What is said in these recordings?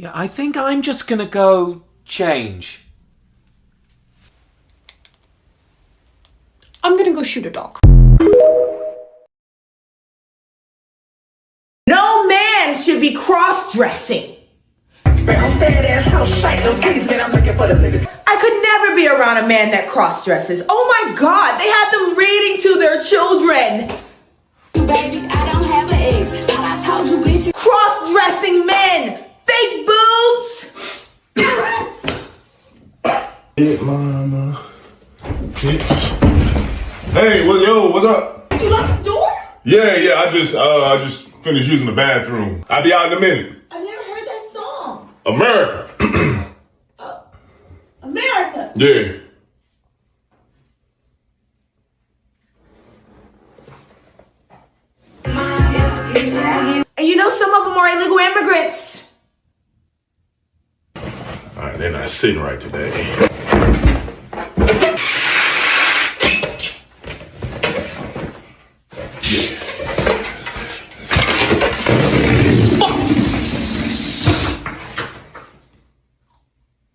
Yeah, I think I'm just gonna go change. I'm gonna go shoot a dog. No man should be cross-dressing. I could never be around a man that cross-dresses. Oh my God, they have them reading to their children. Baby, I don't have an ex. Thought I told you, bitch. Cross-dressing men, big boobs. Hey, mama. Hey, what's up? You locked the door? Yeah, I just finished using the bathroom. I'll be out in a minute. I've never heard that song. America. America. Yeah. And you know some of them are illegal immigrants. All right, they're not sitting right today.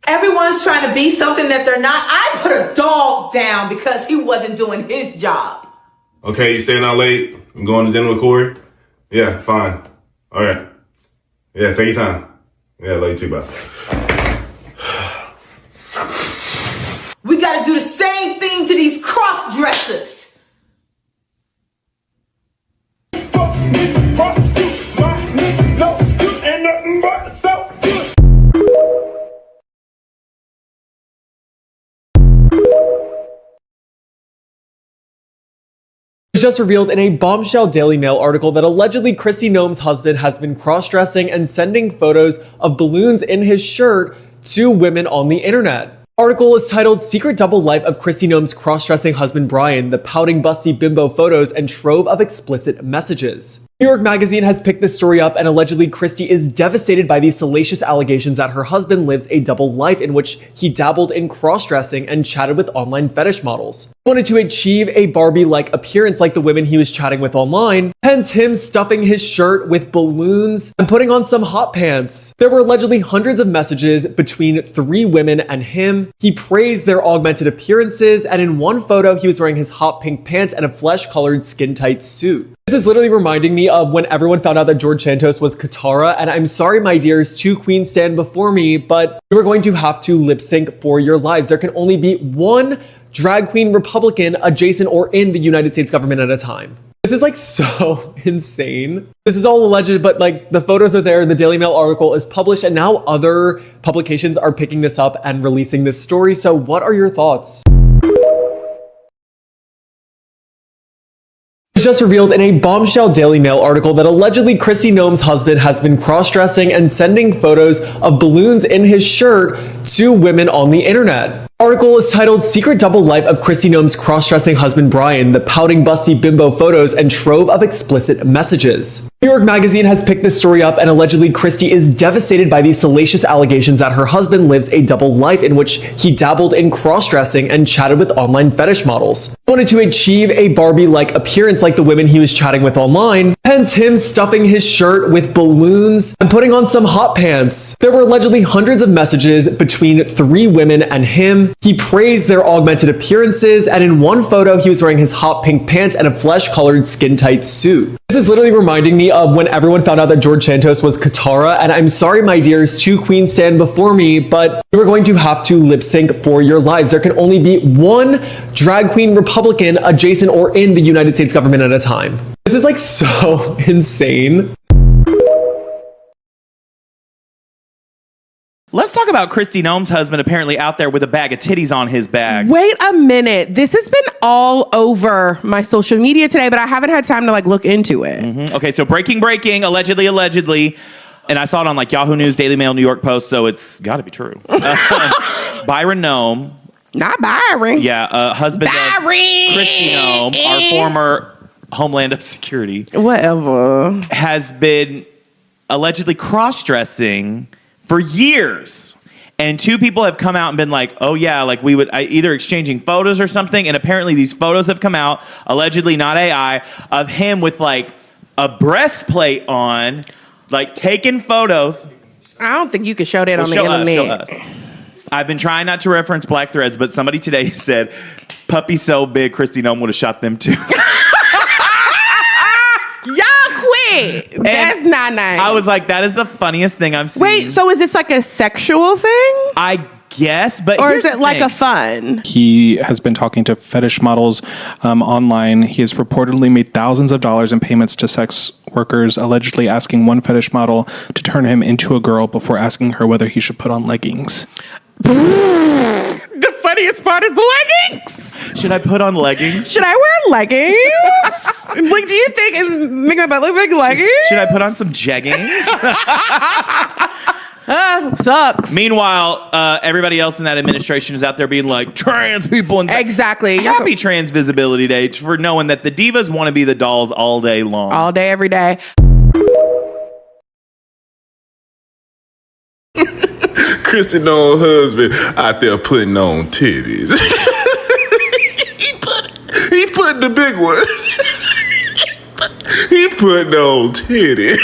Everyone's trying to be something that they're not. I put a dog down because he wasn't doing his job. Okay, you staying out late? I'm going to dinner with Corey? Yeah, fine. All right. Yeah, take your time. Yeah, love you too, bye. We gotta do the same thing to these cross-dressers. It was just revealed in a bombshell Daily Mail article that allegedly Kristi Noem's husband has been cross-dressing and sending photos of balloons in his shirt to women on the internet. Article is titled Secret Double Life of Kristi Noem's Cross-Dressing Husband Bryon, the pouting busty bimbo photos and trove of explicit messages. New York Magazine has picked this story up, and allegedly Kristi is devastated by these salacious allegations that her husband lives a double life in which he dabbled in cross-dressing and chatted with online fetish models. He wanted to achieve a Barbie-like appearance like the women he was chatting with online, hence him stuffing his shirt with balloons and putting on some hot pants. There were allegedly hundreds of messages between 3 women and him. He praised their augmented appearances, and in one photo he was wearing his hot pink pants and a flesh-colored skin-tight suit. This is literally reminding me of when everyone found out that George Santos was Katara, and I'm sorry, my dears, 2 queens stand before me, but you are going to have to lip sync for your lives. There can only be one drag queen Republican adjacent or in the United States government at a time. This is like so insane. This is all alleged, but like the photos are there. The Daily Mail article is published, and now other publications are picking this up and releasing this story. So what are your thoughts? It was just revealed in a bombshell Daily Mail article that allegedly Kristi Noem's husband has been cross-dressing and sending photos of balloons in his shirt to women on the internet. Article is titled Secret Double Life of Kristi Noem's Cross-Dressing Husband Bryon, the pouting busty bimbo photos and trove of explicit messages. New York Magazine has picked this story up, and allegedly Kristi is devastated by these salacious allegations that her husband lives a double life in which he dabbled in cross-dressing and chatted with online fetish models. He wanted to achieve a Barbie-like appearance like the women he was chatting with online, hence him stuffing his shirt with balloons and putting on some hot pants. There were allegedly hundreds of messages between 3 women and him. He praised their augmented appearances, and in one photo he was wearing his hot pink pants and a flesh-colored skin-tight suit. This is literally reminding me of when everyone found out that George Santos was Katara, and I'm sorry, my dears, 2 queens stand before me, but you are going to have to lip sync for your lives. There can only be one drag queen Republican adjacent or in the United States government at a time. This is like so insane. Let's talk about Kristi Noem's husband apparently out there with a bag of titties on his bag. Wait a minute. This has been all over my social media today, but I haven't had time to look into it. Mm-hmm. Okay, so breaking, allegedly. And I saw it on Yahoo News, Daily Mail, New York Post, so it's got to be true. Bryon Noem. Not Byron. Yeah, husband Byron! of Kristi Noem, our former Homeland Security. Whatever. Has been allegedly cross-dressing for years. And 2 people have come out and been like, oh yeah, we would either exchanging photos or something. And apparently these photos have come out, allegedly not AI, of him with a breastplate on, taking photos. I don't think you can show that on the Show internet. us. I've been trying not to reference black threads, but somebody today said, puppy so big, Kristi Noem would have shot them too. Y'all quit. That's not nice. I was like, that is the funniest thing I've seen. Wait, so is this like a sexual thing? I guess, but Or here's is it the like thing. a fun? He has been talking to fetish models online. He has reportedly made thousands of dollars in payments to sex workers, allegedly asking one fetish model to turn him into a girl before asking her whether he should put on leggings. The funniest part is the leggings. Should I put on leggings? Should I wear leggings? Like, do you think it's making my butt look like leggings? Should I put on some jeggings? Sucks. Meanwhile, everybody else in that administration is out there being like, trans people. And Exactly. Happy Trans Visibility Day for knowing that the divas want to be the dolls all day long. All day, every day. Kristi Noem husband out there putting on titties. he put the big one. He putting on titties.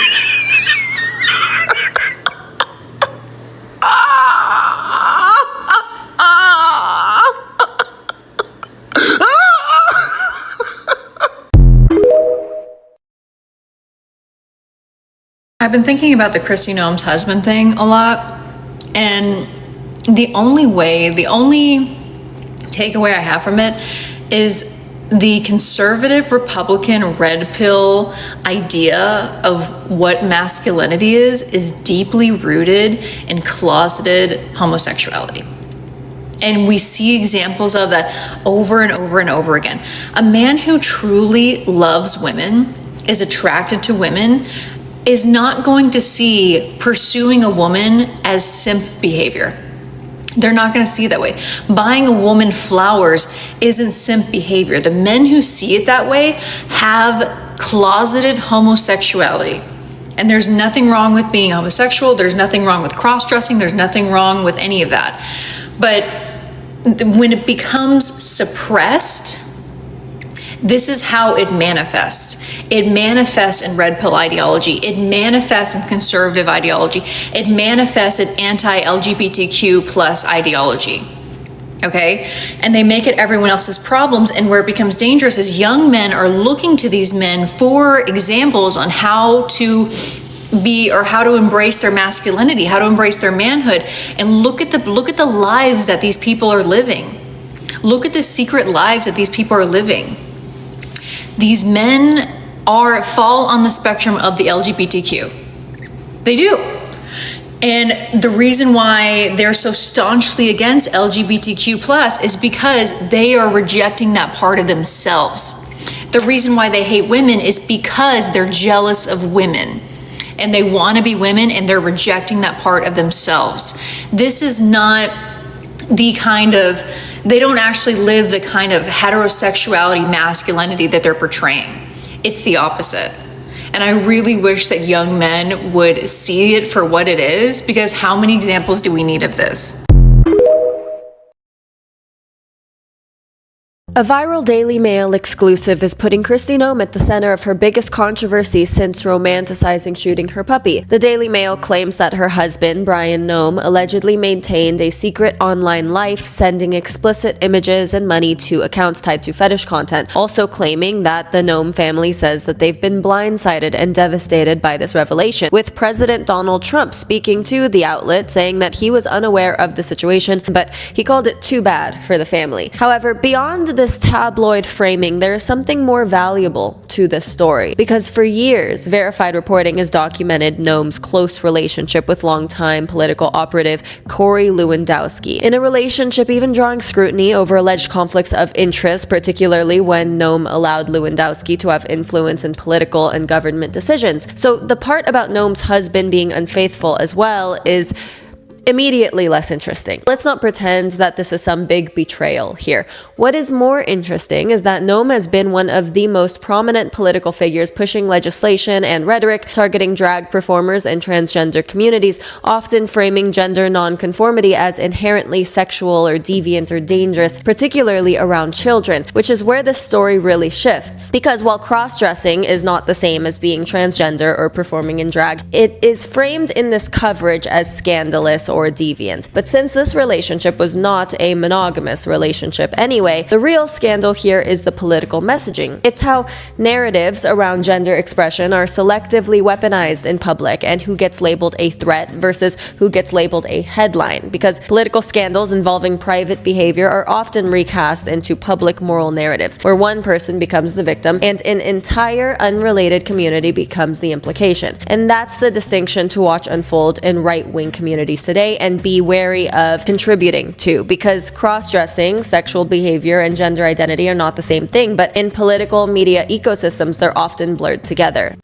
I've been thinking about the Kristi Noem's husband thing a lot, and the only takeaway I have from it is the conservative Republican red pill idea of what masculinity is deeply rooted in closeted homosexuality. And we see examples of that over and over and over again. A man who truly loves women, is attracted to women, is not going to see pursuing a woman as simp behavior. They're not going to see it that way. Buying a woman flowers isn't simp behavior. The men who see it that way have closeted homosexuality. And there's nothing wrong with being homosexual. There's nothing wrong with cross-dressing. There's nothing wrong with any of that. But when it becomes suppressed, this is how it manifests. It manifests in red pill ideology. It manifests in conservative ideology. It manifests in anti-LGBTQ plus ideology. Okay? And they make it everyone else's problems. And where it becomes dangerous is young men are looking to these men for examples on how to be or how to embrace their masculinity, how to embrace their manhood. And look at the lives that these people are living. Look at the secret lives that these people are living. These men fall on the spectrum of the LGBTQ. They do. And the reason why they're so staunchly against LGBTQ plus is because they are rejecting that part of themselves. The reason why they hate women is because they're jealous of women and they want to be women and they're rejecting that part of themselves. This is not the kind of, they don't actually live the kind of heterosexuality masculinity that they're portraying. It's the opposite. And I really wish that young men would see it for what it is, because how many examples do we need of this? A viral Daily Mail exclusive is putting Kristi Noem at the center of her biggest controversy since romanticizing shooting her puppy. The Daily Mail claims that her husband, Bryon Noem, allegedly maintained a secret online life, sending explicit images and money to accounts tied to fetish content, also claiming that the Noem family says that they've been blindsided and devastated by this revelation, with President Donald Trump speaking to the outlet saying that he was unaware of the situation, but he called it too bad for the family. However, beyond this tabloid framing, there is something more valuable to this story, because for years, verified reporting has documented Noem's close relationship with longtime political operative Corey Lewandowski, in a relationship even drawing scrutiny over alleged conflicts of interest, particularly when Noem allowed Lewandowski to have influence in political and government decisions. So the part about Noem's husband being unfaithful as well is immediately less interesting. Let's not pretend that this is some big betrayal here. What is more interesting is that Noem has been one of the most prominent political figures pushing legislation and rhetoric targeting drag performers and transgender communities, often framing gender nonconformity as inherently sexual or deviant or dangerous, particularly around children, which is where this story really shifts. Because while cross-dressing is not the same as being transgender or performing in drag, it is framed in this coverage as scandalous or deviant. But since this relationship was not a monogamous relationship anyway, the real scandal here is the political messaging. It's how narratives around gender expression are selectively weaponized in public, and who gets labeled a threat versus who gets labeled a headline, because political scandals involving private behavior are often recast into public moral narratives, where one person becomes the victim and an entire unrelated community becomes the implication. And that's the distinction to watch unfold in right-wing communities today and be wary of contributing to, because cross-dressing, sexual behavior, and gender identity are not the same thing, but in political media ecosystems, they're often blurred together.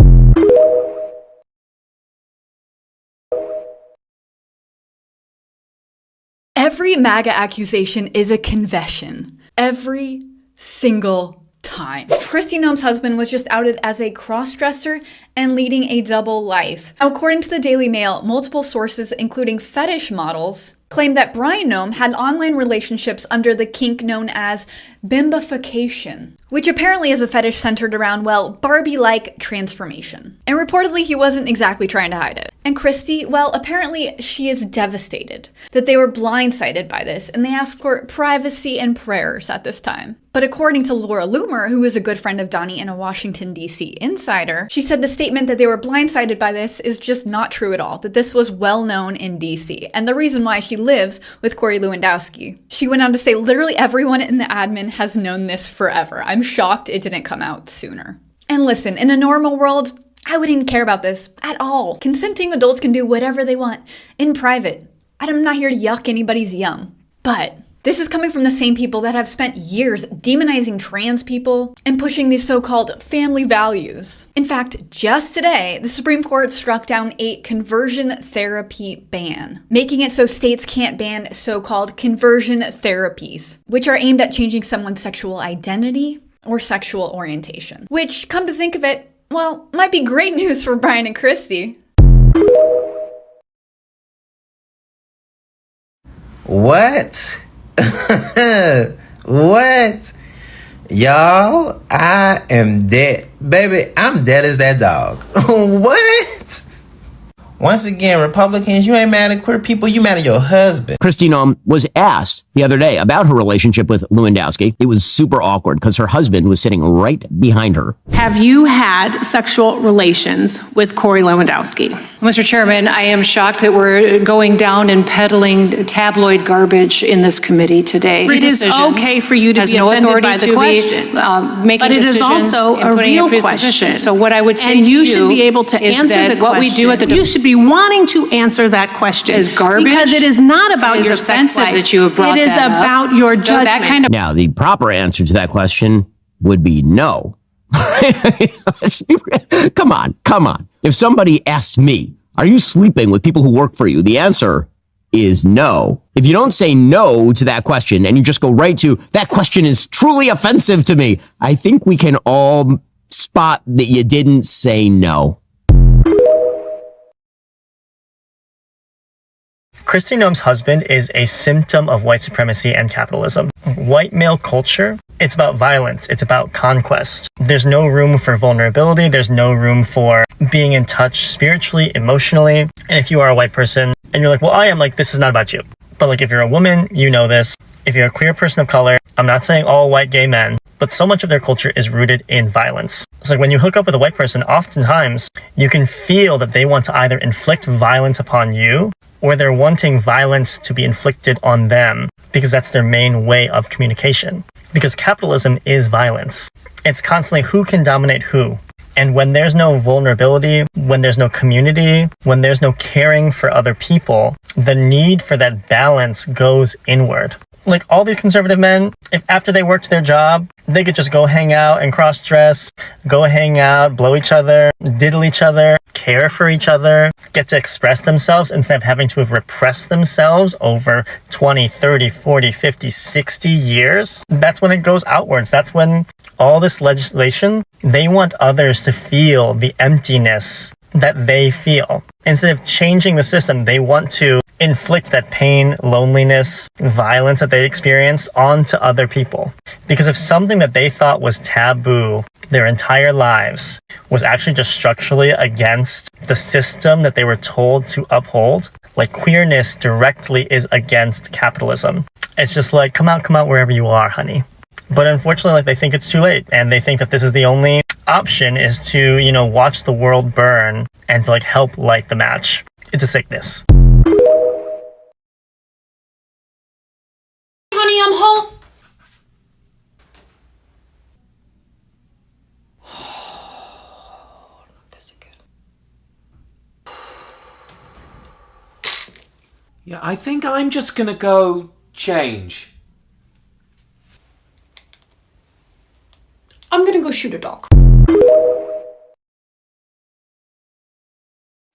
Every MAGA accusation is a confession. Every single time. Kristi Noem's husband was just outed as a cross-dresser and leading a double life. Now, according to the Daily Mail, multiple sources, including fetish models, claim that Bryon Noem had online relationships under the kink known as Bombification, which apparently is a fetish centered around, well, Barbie-like transformation. And reportedly, he wasn't exactly trying to hide it. And Kristi, well, apparently she is devastated that they were blindsided by this, and they asked for privacy and prayers at this time. But according to Laura Loomer, who is a good friend of Donnie and a Washington, D.C. insider, she said the statement that they were blindsided by this is just not true at all, that this was well known in D.C. and the reason why she lives with Corey Lewandowski. She went on to say literally everyone in the admin has known this forever. I'm shocked it didn't come out sooner. And listen, in a normal world, I wouldn't care about this at all. Consenting adults can do whatever they want in private. I'm not here to yuck anybody's yum. But this is coming from the same people that have spent years demonizing trans people and pushing these so-called family values. In fact, just today, the Supreme Court struck down a conversion therapy ban, making it so states can't ban so-called conversion therapies, which are aimed at changing someone's sexual identity or sexual orientation. Which, come to think of it, well, might be great news for Bryon and Kristi. What? What? Y'all, I am dead. Baby, I'm dead as that dog. What? Once again, Republicans, you ain't mad at queer people, you mad at your husband. Kristi Noem was asked the other day about her relationship with Lewandowski. It was super awkward because her husband was sitting right behind her. Have you had sexual relations with Corey Lewandowski? Mr. Chairman, I am shocked that we're going down and peddling tabloid garbage in this committee today. It is okay for you to be offended by the question, but it is also a real question. So what I would say and to you should be able to answer the question. What we do at the you should be wanting to answer that question is garbage, because it is not about your sex life. That you have brought it is that about your judgment. That kind of now, the proper answer to that question would be no. Come on. If somebody asked me, are you sleeping with people who work for you? The answer is no. If you don't say no to that question and you just go right to, that question is truly offensive to me, I think we can all spot that you didn't say no. Kristi Noem's husband is a symptom of white supremacy and capitalism. White male culture, it's about violence, it's about conquest. There's no room for vulnerability, there's no room for being in touch spiritually, emotionally. And if you are a white person and you're like, well, I am like, this is not about you. But like, if you're a woman, you know this. If you're a queer person of color, I'm not saying all white gay men, but so much of their culture is rooted in violence. So like when you hook up with a white person, oftentimes you can feel that they want to either inflict violence upon you or they're wanting violence to be inflicted on them because that's their main way of communication. Because capitalism is violence. It's constantly who can dominate who. And when there's no vulnerability, when there's no community, when there's no caring for other people, the need for that balance goes inward. Like all these conservative men, if after they worked their job, they could just go hang out and cross-dress, go hang out, blow each other, diddle each other, care for each other, get to express themselves instead of having to repress themselves over 20, 30, 40, 50, 60 years. That's when it goes outwards. That's when all this legislation, they want others to feel the emptiness that they feel. Instead of changing the system, they want to inflict that pain, loneliness, violence that they experience onto other people. Because if something that they thought was taboo their entire lives was actually just structurally against the system that they were told to uphold, like queerness directly is against capitalism. It's just like, come out wherever you are, honey. But unfortunately, like, they think it's too late, and they think that this is the only option is to, you know, watch the world burn and to like help light the match. It's a sickness. Honey, I'm home. Yeah, I think I'm just gonna go change. I'm gonna go shoot a dog.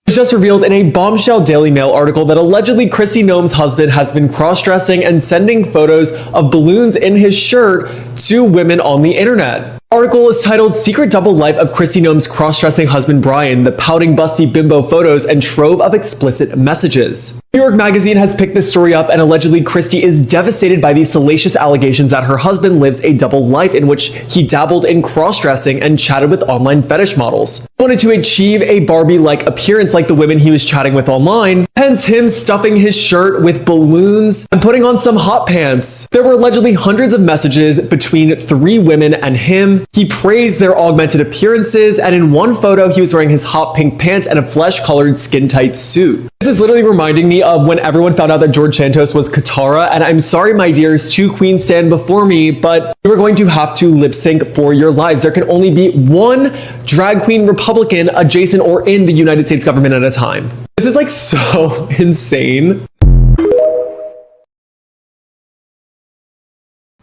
It was just revealed in a bombshell Daily Mail article that allegedly Kristi Noem's husband has been cross-dressing and sending photos of balloons in his shirt to women on the internet. The article is titled Secret Double Life of Kristi Noem's Cross-Dressing Husband Bryon, the pouting busty bimbo photos and trove of explicit messages. New York Magazine has picked this story up, and allegedly Kristi is devastated by these salacious allegations that her husband lives a double life in which he dabbled in cross-dressing and chatted with online fetish models. He wanted to achieve a Barbie-like appearance like the women he was chatting with online, hence him stuffing his shirt with balloons and putting on some hot pants. There were allegedly hundreds of messages between 3 women and him. He praised their augmented appearances, and in one photo he was wearing his hot pink pants and a flesh-colored skin-tight suit. This is literally reminding me of when everyone found out that George Santos was Katara, and I'm sorry, my dears, 2 queens stand before me, but you're going to have to lip sync for your lives. There can only be one drag queen Republican adjacent or in the United States government at a time. This is like so insane.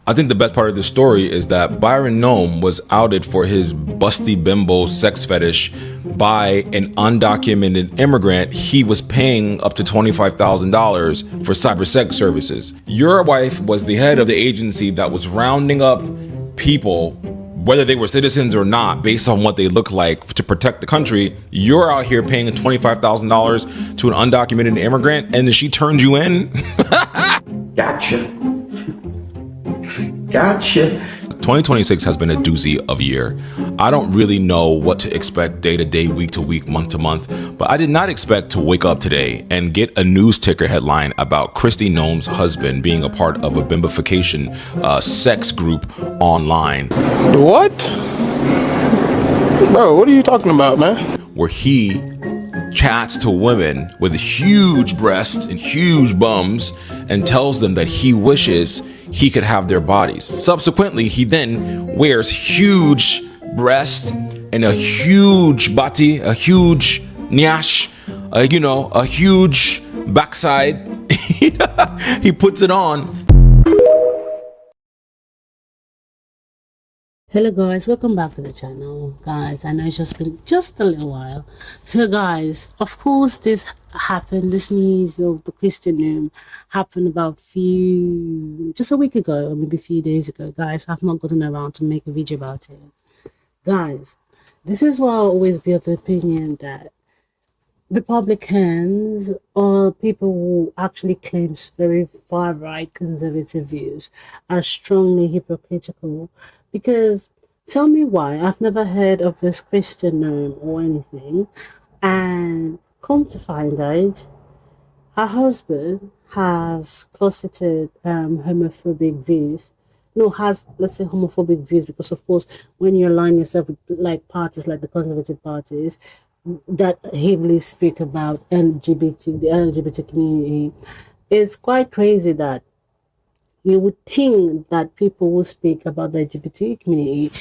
I think the best part of this story is that Bryon Noem was outed for his busty bimbo sex fetish by an undocumented immigrant he was paying up to $25,000 for cyber sex services. Your wife was the head of the agency that was rounding up people, whether they were citizens or not, based on what they look like to protect the country. You're out here paying $25,000 to an undocumented immigrant, and she turned you in? Gotcha. Gotcha. 2026 has been a doozy of a year. I don't really know what to expect day to day, week to week, month to month, but I did not expect to wake up today and get a news ticker headline about Kristi Noem's husband being a part of a bimbification sex group online. What? Bro, what are you talking about, man? Where he chats to women with huge breasts and huge bums and tells them that he wishes he could have their bodies. Subsequently, he then wears huge breasts and a huge body, a huge nyash, a huge backside. He puts it on. Hello guys, welcome back to the channel. Guys, I know it's just been just a little while. So guys, of course this happened, this news of the Kristi Noem happened about just a week ago, or maybe a few days ago. Guys, I've not gotten around to make a video about it. Guys, this is why I always be of the opinion that Republicans or people who actually claims very far-right conservative views are strongly hypocritical. Because tell me why, I've never heard of this Kristi Noem or anything, and come to find out, her husband has closeted homophobic views. No, has, let's say, homophobic views, because of course when you align yourself with like parties like the conservative parties that heavily speak about the LGBT community, it's quite crazy that you would think that people who speak about the LGBT community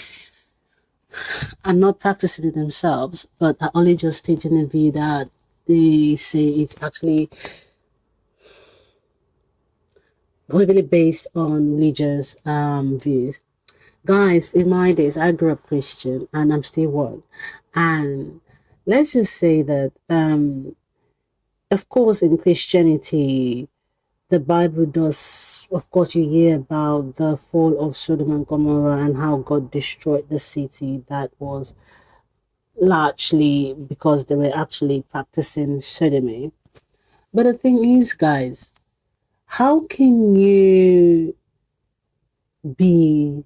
are not practicing it themselves, but are only just stating a view that they say it's actually heavily based on religious views. Guys, in my days, I grew up Christian and I'm still one. And let's just say that, of course, in Christianity, the Bible does, of course, you hear about the fall of Sodom and Gomorrah and how God destroyed the city that was largely because they were actually practicing sodomy. But the thing is, guys, how can you be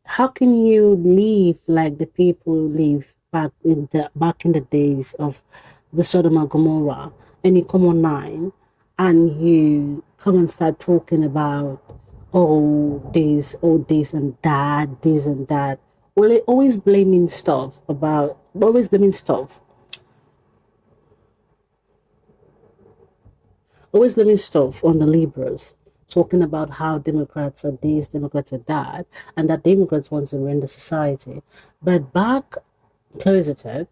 how can you live like the people live back in the days of the Sodom and Gomorrah, and you come online and you come and start talking about this and that, this and that. Well, they always blaming stuff always blaming stuff on the liberals, talking about how Democrats are this, Democrats are that, and that Democrats want to run the society. But closeted,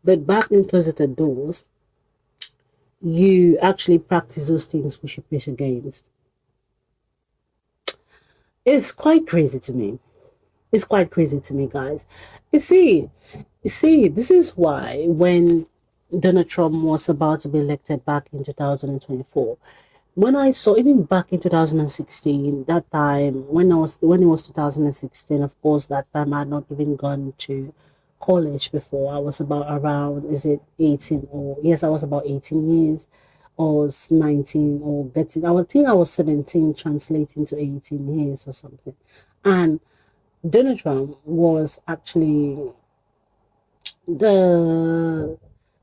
back in closeted doors, you actually practice those things we should push against. It's quite crazy to me. It's quite crazy to me, guys. You see, this is why when Donald Trump was about to be elected back in 2024, when I saw even back in 2016, that time when it was 2016, of course, that time I had not even gone to college before. I was about around, is it 18 or yes, I was about 18 years or 19 or getting, I would think I was 17 translating to 18 years or something. And Donald Trump the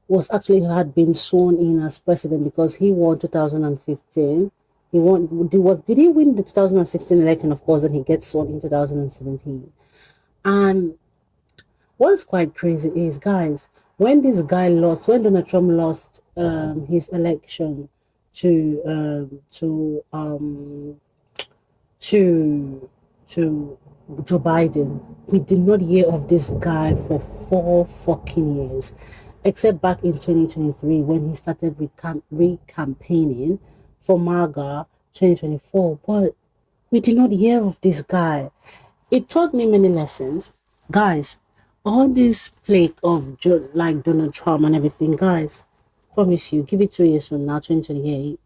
was actually had been sworn in as president because he won 2015. Did he win the 2016 election? Of course, and he gets sworn in 2017. And what's quite crazy is, guys, when Donald Trump lost his election to to Joe Biden, we did not hear of this guy for 4 fucking years, except back in 2023 when he started re-campaigning for MAGA 2024. But we did not hear of this guy. It taught me many lessons. Guys, all this plague of like Donald Trump and everything, guys, promise you, give it 2 years from now, 2028,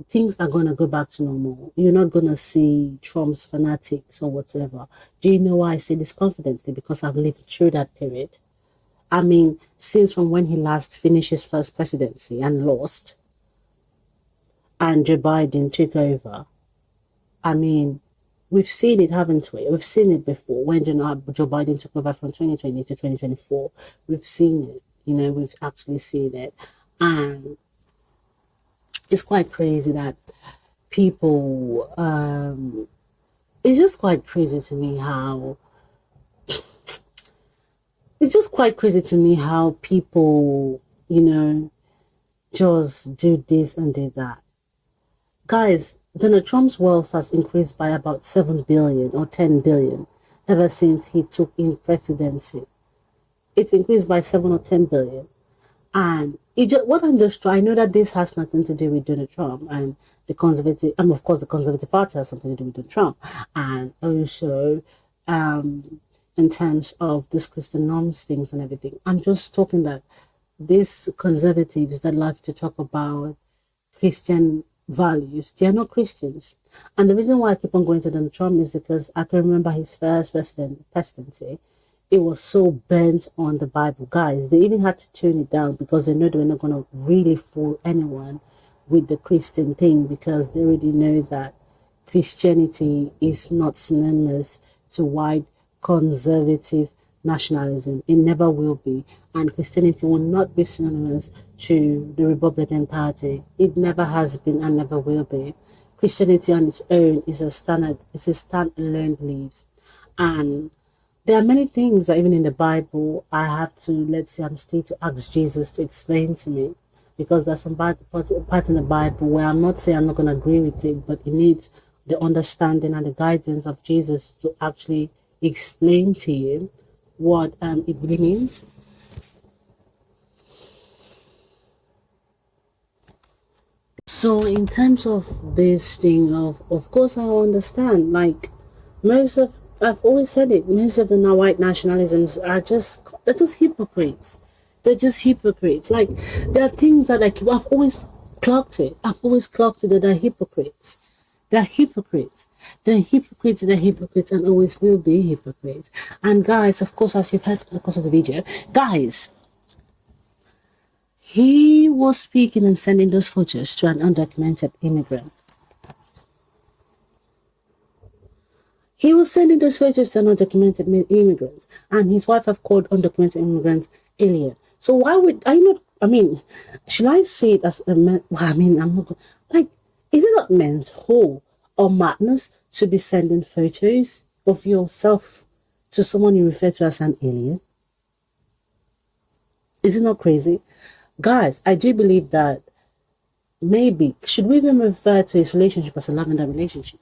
things are going to go back to normal. You're not going to see Trump's fanatics or whatever. Do you know why I say this confidently? Because I've lived through that period. I mean, since from when he last finished his first presidency and lost, and Joe Biden took over. I mean, we've seen it, haven't we? We've seen it before when Joe Biden took over from 2020 to 2024. We've seen it. We've actually seen it. And it's quite crazy that people, it's just quite crazy to me how people, just do this and do that. Guys, Donald Trump's wealth has increased by about 7 billion or 10 billion ever since he took in presidency. It's increased by 7 or 10 billion. And I know that this has nothing to do with Donald Trump and the conservative, of course, the Conservative Party has something to do with Donald Trump. And also, in terms of this Kristi Noem's things and everything, I'm just talking that these conservatives that like to talk about Christian values, they are not Christians. And the reason why I keep on going to Donald Trump is because I can remember his first presidency. It was so bent on the Bible. Guys, they even had to tune it down because they know they were not going to really fool anyone with the Christian thing, because they already know that Christianity is not synonymous to white conservative nationalism. It never will be. And Christianity will not be synonymous to the Republican Party. It never has been and never will be. Christianity on its own is a standalone belief. And there are many things that even in the Bible, I have to, I'm still to ask Jesus to explain to me, because there's some part in the Bible where I'm not saying I'm not going to agree with it, but it needs the understanding and the guidance of Jesus to actually explain to you what it really means. So in terms of this thing of course I understand, like I've always said it, most of the white nationalisms they're just hypocrites. They're just hypocrites. Like, there are things that I've always clocked it. I've always clocked it that they're hypocrites. They're hypocrites. They're hypocrites, they're hypocrites, and always will be hypocrites. And guys, of course, as you've heard in the course of the video, guys, he was speaking and sending those photos to an undocumented immigrant. He was sending those photos to undocumented immigrants, and his wife have called undocumented immigrants alien. So why would I not? I mean, should I say it as a man? Well, I mean, I'm not like. Is it not mental or madness to be sending photos of yourself to someone you refer to as an alien? Is it not crazy, guys? I do believe that maybe should we even refer to his relationship as a lavender relationship?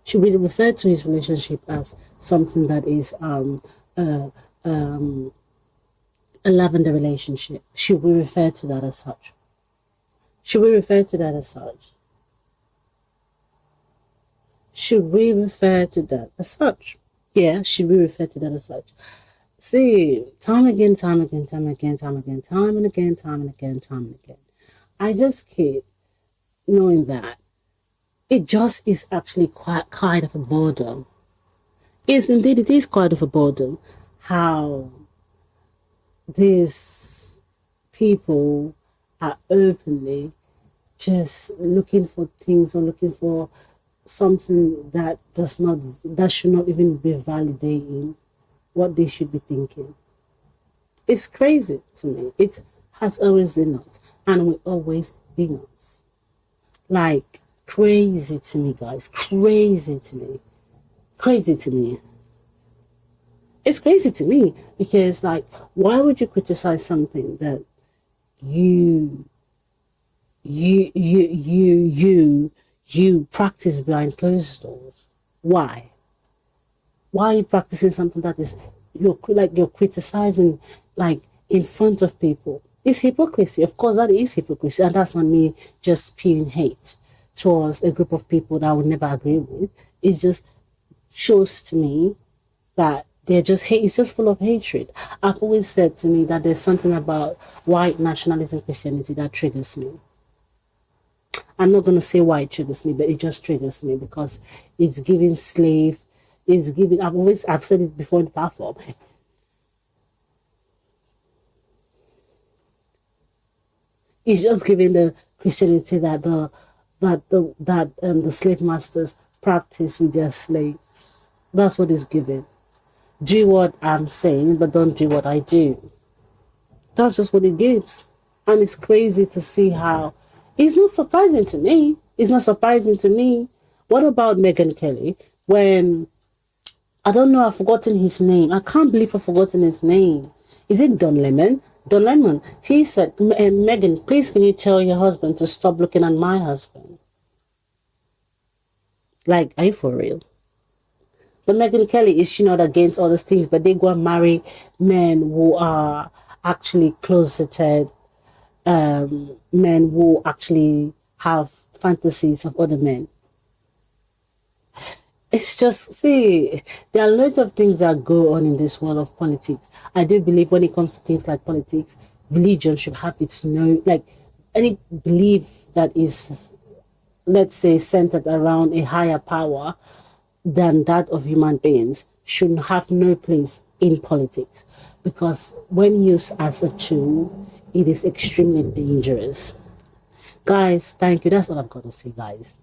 Should we refer to his relationship as something that is a lavender relationship? Should we refer to that as such? Should we refer to that as such? Should we refer to that as such? Yeah, should we refer to that as such? See, time and again, I just keep knowing that it just is actually quite kind of a boredom. Yes, indeed, it is quite of a boredom how these people are openly just looking for things or looking for something that should not even be validating what they should be thinking. It's crazy to me. It has always been nuts and will always be nuts. Like, crazy to me, guys. Crazy to me. Crazy to me. It's crazy to me because, like, why would you criticize something that you practice behind closed doors? Why? Why are you practicing something that is you're criticizing like in front of people? It's hypocrisy. Of course, that is hypocrisy, and that's not me just spewing hate towards a group of people that I would never agree with. It just shows to me that they're just hate. It's just full of hatred. I've always said to me that there's something about white nationalism Christianity that triggers me. I'm not going to say why it triggers me, but it just triggers me because it's giving slave. It's giving. I've said it before in the platform. It's just giving the Christianity that the slave masters practice with their slaves. That's what it's giving. Do what I'm saying, but don't do what I do. That's just what it gives. And it's crazy to see how it's not surprising to me. It's not surprising to me. What about Megyn Kelly? When I don't know, I've forgotten his name. I can't believe I've forgotten his name. Is it Don Lemon? Don Lemon. He said, Megyn, please can you tell your husband to stop looking at my husband? Like, are you for real? But Megyn Kelly, is she not against all these things? But they go and marry men who are actually closeted, men who actually have fantasies of other men. It's just, see, there are lots of things that go on in this world of politics. I do believe when it comes to things like politics, religion should have its no, like, any belief that is, let's say, centered around a higher power than that of human beings should have no place in politics, because when used as a tool, it is extremely dangerous. Guys, thank you. That's all I've got to say, guys.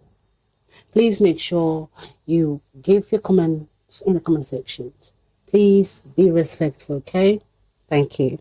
Please make sure you give your comments in the comment section. Please be respectful, okay? Thank you.